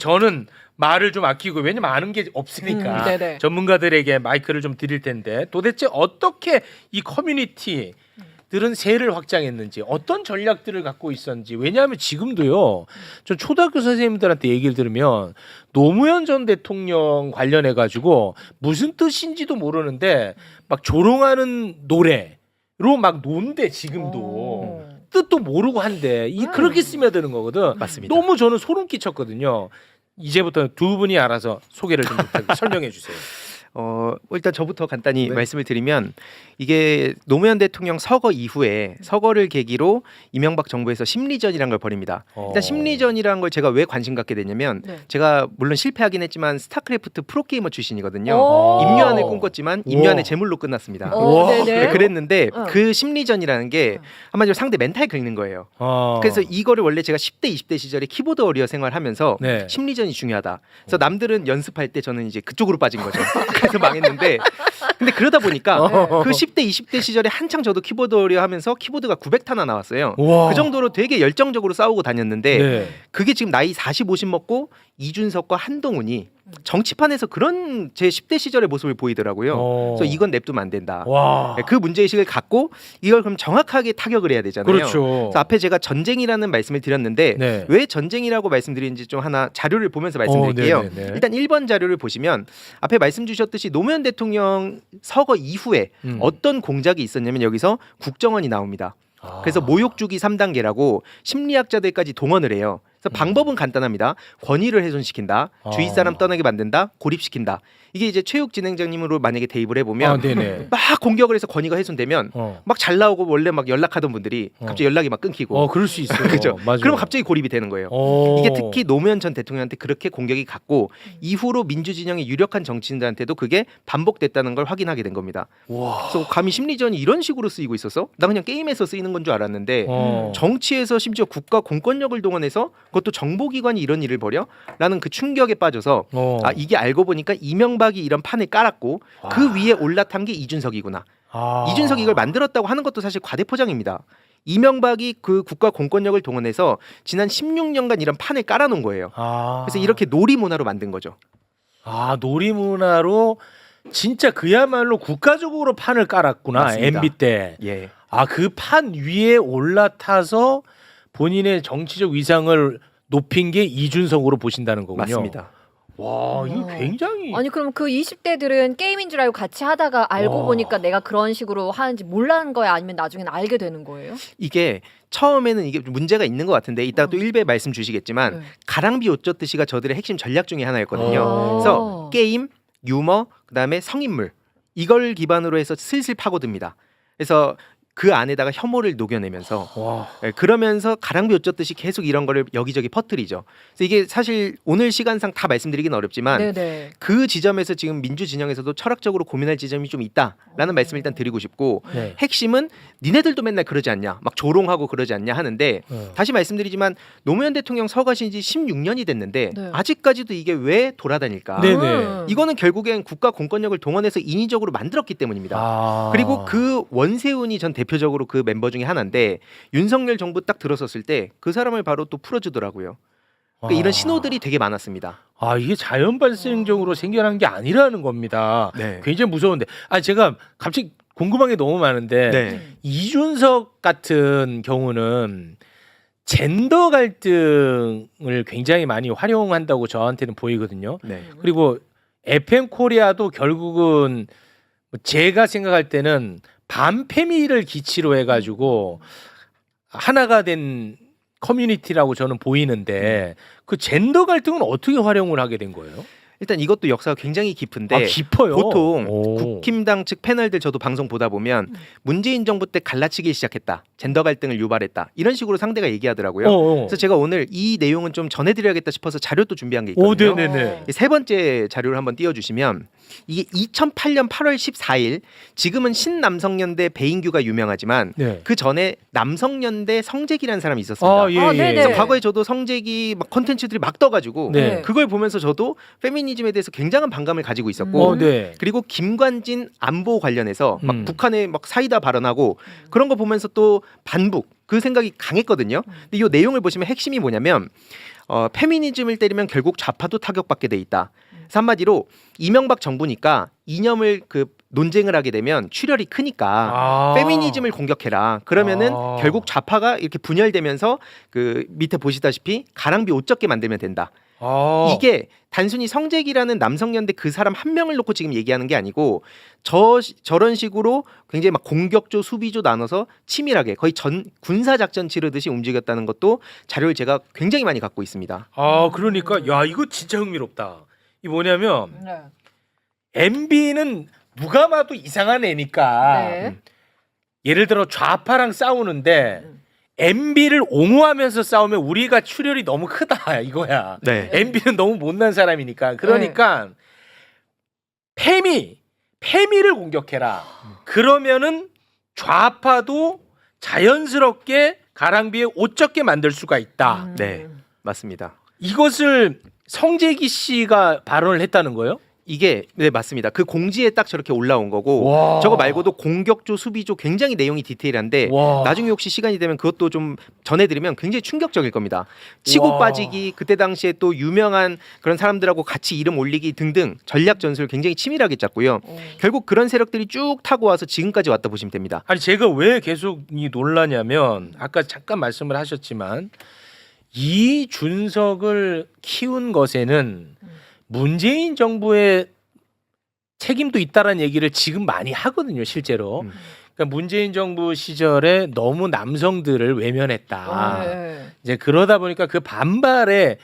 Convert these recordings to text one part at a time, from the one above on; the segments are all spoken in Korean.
저는 말을 좀 아끼고 왜냐면 아는 게 없으니까 네네. 전문가들에게 마이크를 좀 드릴 텐데 도대체 어떻게 이 커뮤니티들은 세를 확장했는지 어떤 전략들을 갖고 있었는지 왜냐하면 지금도요 전 초등학교 선생님들한테 얘기를 들으면 노무현 전 대통령 관련해 가지고 무슨 뜻인지도 모르는데 막 조롱하는 노래로 막 논대 지금도 뜻도 모르고 한데 이 그렇게 스며드는 거거든. 맞습니다. 너무 저는 소름 끼쳤거든요. 이제부터 두 분이 알아서 소개를 좀 설명해 주세요. 일단 저부터 간단히 네. 말씀을 드리면 이게 노무현 대통령 서거 이후에 서거를 계기로 이명박 정부에서 심리전이라는 걸 벌입니다. 일단 심리전이라는 걸 제가 왜 관심 갖게 됐냐면 네. 제가 물론 실패하긴 했지만 스타크래프트 프로게이머 출신이거든요. 오. 임요한을 꿈꿨지만 임요한의 우와. 제물로 끝났습니다. 우와. 네네. 네, 그랬는데 어. 그 심리전이라는 게 한마디로 상대 멘탈 긁는 거예요. 그래서 이거를 원래 제가 10대 20대 시절에 키보드 워리어 생활하면서 네. 심리전이 중요하다. 그래서 남들은 연습할 때 저는 이제 그쪽으로 빠진 거죠. 그래서 망했는데 근데 그러다 보니까 그 10대 20대 시절에 한창 저도 키보드 워리어 하면서 키보드가 900타나 나왔어요. 우와. 그 정도로 되게 열정적으로 싸우고 다녔는데 네. 그게 지금 나이 40, 50 먹고 이준석과 한동훈이 정치판에서 그런 제 10대 시절의 모습을 보이더라고요. 그래서 이건 냅두면 안 된다. 와. 그 문제의식을 갖고 이걸 그럼 정확하게 타격을 해야 되잖아요. 그렇죠. 그래서 앞에 제가 전쟁이라는 말씀을 드렸는데 네. 왜 전쟁이라고 말씀드리는지 좀 하나 자료를 보면서 말씀드릴게요. 네네네. 일단 1번 자료를 보시면 앞에 말씀 주셨듯이 노무현 대통령 서거 이후에 어떤 공작이 있었냐면 여기서 국정원이 나옵니다. 그래서 모욕주기 3단계라고 심리학자들까지 동원을 해요. 그래서 방법은 간단합니다. 권위를 훼손시킨다. 주위 사람 떠나게 만든다. 고립시킨다. 이게 이제 최욱 진행자님으로 만약에 대입을 해보면 네네. 막 공격을 해서 권위가 훼손되면 막 잘 나오고 원래 막 연락하던 분들이 갑자기 연락이 막 끊기고 그럴 수 있어요. 그죠? 맞아요. 그럼 갑자기 고립이 되는 거예요. 이게 특히 노무현 전 대통령한테 그렇게 공격이 갔고 이후로 민주진영의 유력한 정치인들한테도 그게 반복됐다는 걸 확인하게 된 겁니다. 와. 그래서 감히 심리전이 이런 식으로 쓰이고 있었어? 나 그냥 게임에서 쓰이는 건 줄 알았는데 정치에서 심지어 국가 공권력을 동원해서 그것도 정보기관이 이런 일을 벌여? 라는 그 충격에 빠져서 아 이게 알고 보니까 이명박이 이런 판을 깔았고 그 위에 올라탄 게 이준석이구나. 이준석이 이걸 만들었다고 하는 것도 사실 과대포장입니다. 이명박이 그 국가 공권력을 동원해서 지난 16년간 이런 판을 깔아놓은 거예요. 그래서 이렇게 놀이문화로 만든 거죠. 놀이문화로 진짜 그야말로 국가적으로 판을 깔았구나. 맞습니다. MB 때. 예. 그 판 위에 올라타서 본인의 정치적 위상을 높인 게 이준석으로 보신다는 거군요. 맞습니다. 와, 이거 굉장히 아니 그럼 그 20대들은 게임인 줄 알고 같이 하다가 알고 보니까 내가 그런 식으로 하는지 몰랐는 거야 아니면 나중에는 알게 되는 거예요? 이게 처음에는 이게 문제가 있는 것 같은데 이따가 또 1배 말씀 주시겠지만 네. 가랑비 옷젓듯이가 저들의 핵심 전략 중에 하나였거든요. 어. 그래서 게임, 유머, 그다음에 성인물 이걸 기반으로 해서 슬슬 파고듭니다. 그래서 그 안에다가 혐오를 녹여내면서 와. 그러면서 가랑비 옷젓듯이 계속 이런 거를 여기저기 퍼뜨리죠. 그래서 이게 사실 오늘 시간상 다 말씀드리기는 어렵지만 네네. 그 지점에서 지금 민주 진영에서도 철학적으로 고민할 지점이 좀 있다라는 말씀을 일단 드리고 싶고 네. 핵심은 니네들도 맨날 그러지 않냐 막 조롱하고 그러지 않냐 하는데 다시 말씀드리지만 노무현 대통령 서거하신 지 16년이 됐는데 네. 아직까지도 이게 왜 돌아다닐까? 네네. 이거는 결국엔 국가 공권력을 동원해서 인위적으로 만들었기 때문입니다. 그리고 그 원세훈이 전 대표적으로 그 멤버 중에 하나인데 윤석열 정부 딱 들어섰을 때 그 사람을 바로 또 풀어주더라고요. 그러니까 이런 신호들이 되게 많았습니다. 이게 자연 발생적으로 생겨난 게 아니라는 겁니다. 네. 굉장히 무서운데. 제가 갑자기 궁금한 게 너무 많은데 네. 이준석 같은 경우는 젠더 갈등을 굉장히 많이 활용한다고 저한테는 보이거든요. 네. 그리고 FM 코리아도 결국은 제가 생각할 때는 반페미를 기치로 해가지고 하나가 된 커뮤니티라고 저는 보이는데 그 젠더 갈등은 어떻게 활용을 하게 된 거예요? 일단 이것도 역사가 굉장히 깊은데 깊어요. 보통 오. 국힘당 측 패널들 저도 방송 보다 보면 문재인 정부 때 갈라치기 시작했다. 젠더 갈등을 유발했다. 이런 식으로 상대가 얘기하더라고요. 그래서 제가 오늘 이 내용은 좀 전해드려야겠다 싶어서 자료도 준비한 게 있거든요. 네네네. 세 번째 자료를 한번 띄워주시면 이게 2008년 8월 14일 지금은 신남성연대 배인규가 유명하지만 네. 그 전에 남성연대 성재기라는 사람이 있었습니다. 네네. 그래서 과거에 저도 성재기 막 콘텐츠들이 막 떠가지고 네. 그걸 보면서 저도 페미니즘에 대해서 굉장한 반감을 가지고 있었고 네. 그리고 김관진 안보 관련해서 막 음. 북한에 막 사이다 발언하고 그런 거 보면서 또 반북 그 생각이 강했거든요. 근데 이 내용을 보시면 핵심이 뭐냐면 페미니즘을 때리면 결국 좌파도 타격받게 돼 있다. 그래서 한마디로 이명박 정부니까 이념을 논쟁을 하게 되면 출혈이 크니까 페미니즘을 공격해라. 그러면은 결국 좌파가 이렇게 분열되면서 밑에 보시다시피 가랑비 옷 젖게 만들면 된다. 이게 단순히 성재기라는 남성연대 그 사람 한 명을 놓고 지금 얘기하는 게 아니고 저런 식으로 굉장히 막 공격조 수비조 나눠서 치밀하게 거의 군사작전 치르듯이 움직였다는 것도 자료를 제가 굉장히 많이 갖고 있습니다. 그러니까 야 이거 진짜 흥미롭다. 이 뭐냐면 네. MB는 누가 봐도 이상한 애니까 네. 예를 들어 좌파랑 싸우는데 MB를 옹호하면서 싸우면 우리가 출혈이 너무 크다 이거야. 네. MB는 너무 못난 사람이니까. 그러니까 페미를 공격해라. 그러면은 좌파도 자연스럽게 가랑비에 옷 젖게 만들 수가 있다. 네, 맞습니다. 이것을 성재기 씨가 발언을 했다는 거예요? 이게 네 맞습니다. 그 공지에 딱 저렇게 올라온 거고 와. 저거 말고도 공격조 수비조 굉장히 내용이 디테일한데 와. 나중에 혹시 시간이 되면 그것도 좀 전해드리면 굉장히 충격적일 겁니다. 치고 와. 빠지기 그때 당시에 또 유명한 그런 사람들하고 같이 이름 올리기 등등 전략 전술을 굉장히 치밀하게 짰고요. 결국 그런 세력들이 쭉 타고 와서 지금까지 왔다 보시면 됩니다. 아니 제가 왜 계속 이 놀라냐면 아까 잠깐 말씀을 하셨지만 이준석을 키운 것에는 문재인 정부의 책임도 있다라는 얘기를 지금 많이 하거든요, 실제로. 그러니까 문재인 정부 시절에 너무 남성들을 외면했다. 네. 이제 그러다 보니까 그 반발에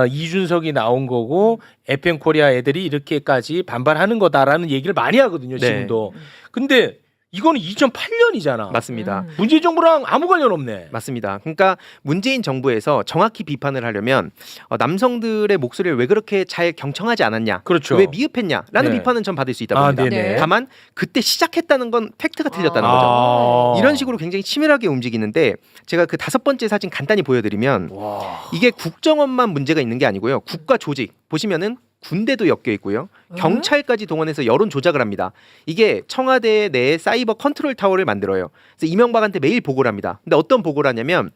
이준석이 나온 거고 FM 코리아 애들이 이렇게까지 반발하는 거다라는 얘기를 많이 하거든요, 네. 지금도. 근데 이거는 2008년이잖아. 맞습니다. 문재인 정부랑 아무 관련 없네. 맞습니다. 그러니까 문재인 정부에서 정확히 비판을 하려면 남성들의 목소리를 왜 그렇게 잘 경청하지 않았냐, 그렇죠. 왜 미흡했냐라는 네. 비판은 전 받을 수 있다 봅니다. 네네. 다만 그때 시작했다는 건 팩트가 틀렸다는 아. 거죠. 이런 식으로 굉장히 치밀하게 움직이는데 제가 그 5번째 사진 간단히 보여드리면 와. 이게 국정원만 문제가 있는 게 아니고요. 국가 조직 보시면은 군대도 엮여 있고요. 경찰까지 동원해서 여론 조작을 합니다. 이게 청와대 내에 사이버 컨트롤 타워를 만들어요. 그래서 이명박한테 매일 보고를 합니다. 근데 어떤 보고를 하냐면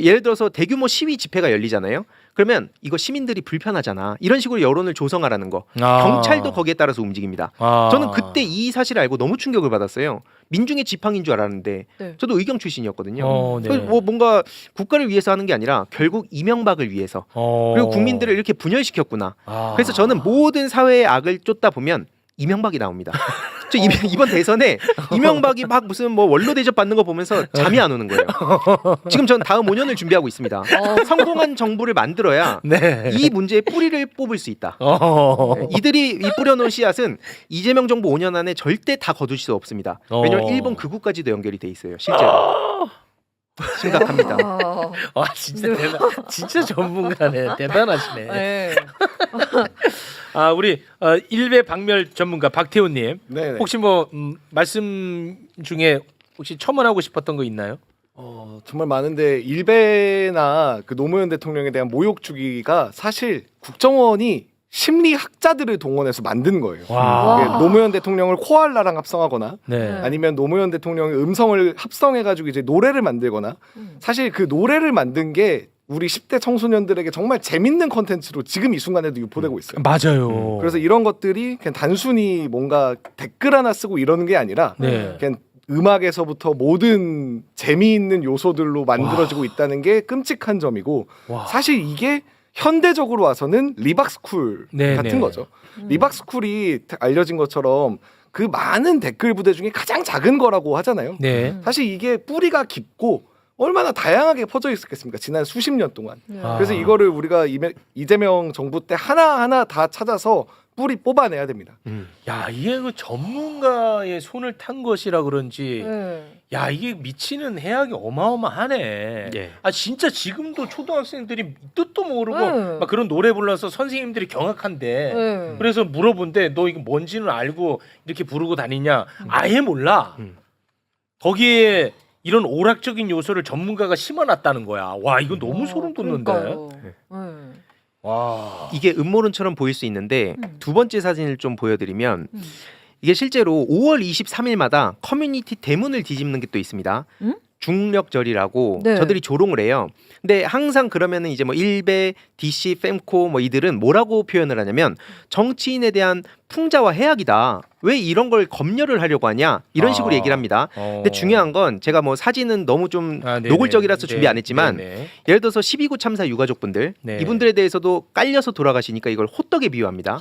예를 들어서 대규모 시위 집회가 열리잖아요. 그러면 이거 시민들이 불편하잖아. 이런 식으로 여론을 조성하라는 거. 경찰도 거기에 따라서 움직입니다. 저는 그때 이 사실을 알고 너무 충격을 받았어요. 민중의 지팡이인 줄 알았는데 네. 저도 의경 출신이었거든요. 네. 뭐 뭔가 국가를 위해서 하는 게 아니라 결국 이명박을 위해서 그리고 국민들을 이렇게 분열시켰구나. 그래서 저는 모든 사회의 악을 쫓다 보면 이명박이 나옵니다. 저 이번 대선에 이명박이 막 무슨 뭐 원로 대접 받는 거 보면서 잠이 안 오는 거예요. 지금 전 다음 5년을 준비하고 있습니다. 성공한 정부를 만들어야 네. 이 문제의 뿌리를 뽑을 수 있다. 네, 이들이 이 뿌려놓은 씨앗은 이재명 정부 5년 안에 절대 다 거둘 수 없습니다. 왜냐하면 일본 극우까지도 연결이 돼 있어요. 실제로. 심각합니다. 와 진짜 진짜 전문가네. 대단하시네. 네. 우리 일베 박멸 전문가 박태훈님 네네. 혹시 뭐 말씀 중에 혹시 첨언하고 싶었던 거 있나요? 정말 많은데 일베나 그 노무현 대통령에 대한 모욕 주기가 사실 국정원이 심리학자들을 동원해서 만든 거예요. 와. 이게 노무현 대통령을 코알라랑 합성하거나 네. 아니면 노무현 대통령의 음성을 합성해가지고 이제 노래를 만들거나 사실 그 노래를 만든 게 우리 10대 청소년들에게 정말 재밌는 컨텐츠로 지금 이 순간에도 유포되고 있어요. 맞아요. 그래서 이런 것들이 그냥 단순히 뭔가 댓글 하나 쓰고 이러는 게 아니라 네. 그냥 음악에서부터 모든 재미있는 요소들로 만들어지고 있다는 게 끔찍한 점이고 와. 사실 이게 현대적으로 와서는 리박스쿨 네네. 같은 거죠. 리박스쿨이 알려진 것처럼 그 많은 댓글 부대 중에 가장 작은 거라고 하잖아요. 네. 사실 이게 뿌리가 깊고 얼마나 다양하게 퍼져 있었겠습니까? 지난 수십 년 동안. 그래서 이거를 우리가 이재명 정부 때 하나하나 다 찾아서 뿌리 뽑아내야 됩니다. 야 이게 그 전문가의 손을 탄 것이라 그런지 야 이게 미치는 해악이 어마어마하네. 예. 진짜 지금도 초등학생들이 뜻도 모르고 네. 막 그런 노래 불러서 선생님들이 경악한데 네. 그래서 물어본데 너 이거 뭔지는 알고 이렇게 부르고 다니냐? 아예 몰라. 거기에 이런 오락적인 요소를 전문가가 심어놨다는 거야. 와 이거 너무 소름 돋는데. 그러니까요. 와. 이게 음모론처럼 보일 수 있는데 두 번째 사진을 좀 보여드리면 이게 실제로 5월 23일마다 커뮤니티 대문을 뒤집는 게 또 있습니다. 중력절이라고 네. 저들이 조롱을 해요. 근데 항상 그러면은 이제 뭐 일베, DC, fem코 뭐 이들은 뭐라고 표현을 하냐면 정치인에 대한 풍자와 해악이다. 왜 이런 걸 검열을 하려고 하냐? 이런 식으로 얘기를 합니다. 근데 중요한 건 제가 뭐 사진은 너무 좀 노골적이라서 준비 안 했지만 예를 들어서 12구 참사 유가족분들 네. 이분들에 대해서도 깔려서 돌아가시니까 이걸 호떡에 비유합니다.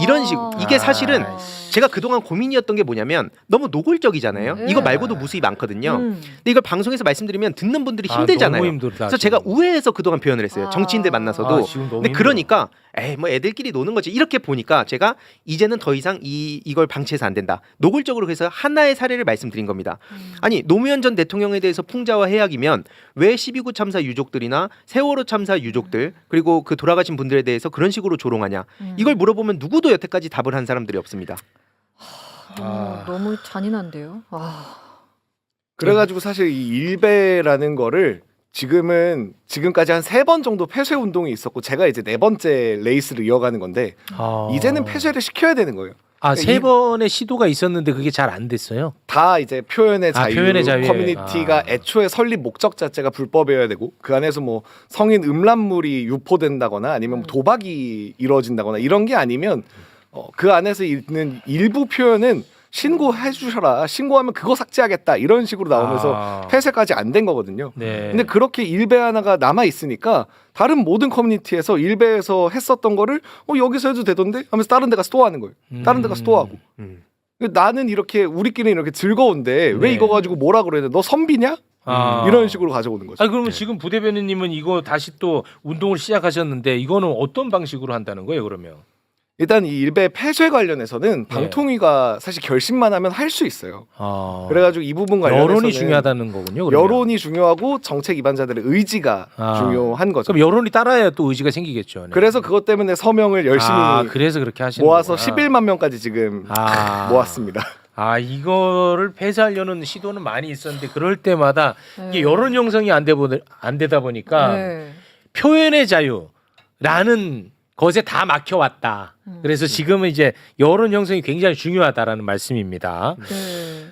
이런 식으로 이게 사실은 제가 그동안 고민이었던 게 뭐냐면 너무 노골적이잖아요. 네. 이거 말고도 무수히 많거든요. 근데 이걸 방송에서 말씀드리면 듣는 분들이 너무 힘들잖아요. 힘들다, 그래서 제가 우회해서 그동안 표현을 했어요. 정치인들 만나서도. 지금 너무 근데 힘들어. 그러니까 에이 뭐 애들끼리 노는 거지 이렇게 보니까 제가 이제는 더 이상 이걸 방치해서 안 된다. 노골적으로 해서 하나의 사례를 말씀드린 겁니다. 아니 노무현 전 대통령에 대해서 풍자와 해악이면 왜 12구 참사 유족들이나 세월호 참사 유족들 그리고 그 돌아가신 분들에 대해서 그런 식으로 조롱하냐. 이걸 물어보면 누구도 여태까지 답을 한 사람들이 없습니다. 너무 잔인한데요. 그래가지고 사실 이 일베라는 거를 지금까지 한 3번 정도 폐쇄 운동이 있었고 제가 이제 4번째 레이스를 이어가는 건데 이제는 폐쇄를 시켜야 되는 거예요. 세 번의 시도가 있었는데 그게 잘 안 됐어요. 다 이제 표현의 자유, 표현의 자유에. 커뮤니티가 애초에 설립 목적 자체가 불법이어야 되고 그 안에서 뭐 성인 음란물이 유포된다거나 아니면 뭐 도박이 이루어진다거나 이런 게 아니면 그 안에서 있는 일부 표현은 신고해 주셔라. 신고하면 그거 삭제하겠다. 이런 식으로 나오면서 폐쇄까지 안 된 거거든요. 네. 근데 그렇게 일베 하나가 남아 있으니까 다른 모든 커뮤니티에서 일베에서 했었던 거를 여기서 해도 되던데 하면서 다른 데 가서 또 하는 거예요. 다른 데 가서 또 하고. 나는 이렇게 우리끼리 이렇게 즐거운데 왜 네. 이거 가지고 뭐라 그래야 돼? 너 선비냐? 이런 식으로 가져오는 거죠. 그러면 지금 부대변인님은 이거 다시 또 운동을 시작하셨는데 이거는 어떤 방식으로 한다는 거예요, 그러면? 일단 이 일베 폐쇄 관련해서는 방통위가 사실 결심만 하면 할 수 있어요. 그래가지고 이 부분 관련해서는 여론이 중요하다는 거군요. 그러면. 여론이 중요하고 정책 위반자들의 의지가 중요한 거죠. 그럼 여론이 따라야 또 의지가 생기겠죠. 네. 그래서 그것 때문에 서명을 열심히 그래서 그렇게 하시는 모아서 거구나. 11만 명까지 지금 모았습니다. 이거를 폐쇄하려는 시도는 많이 있었는데 그럴 때마다 이게 여론 형성이 안 되다 보니까 표현의 자유라는 것에 다 막혀왔다. 그래서 지금은 이제 여론 형성이 굉장히 중요하다라는 말씀입니다.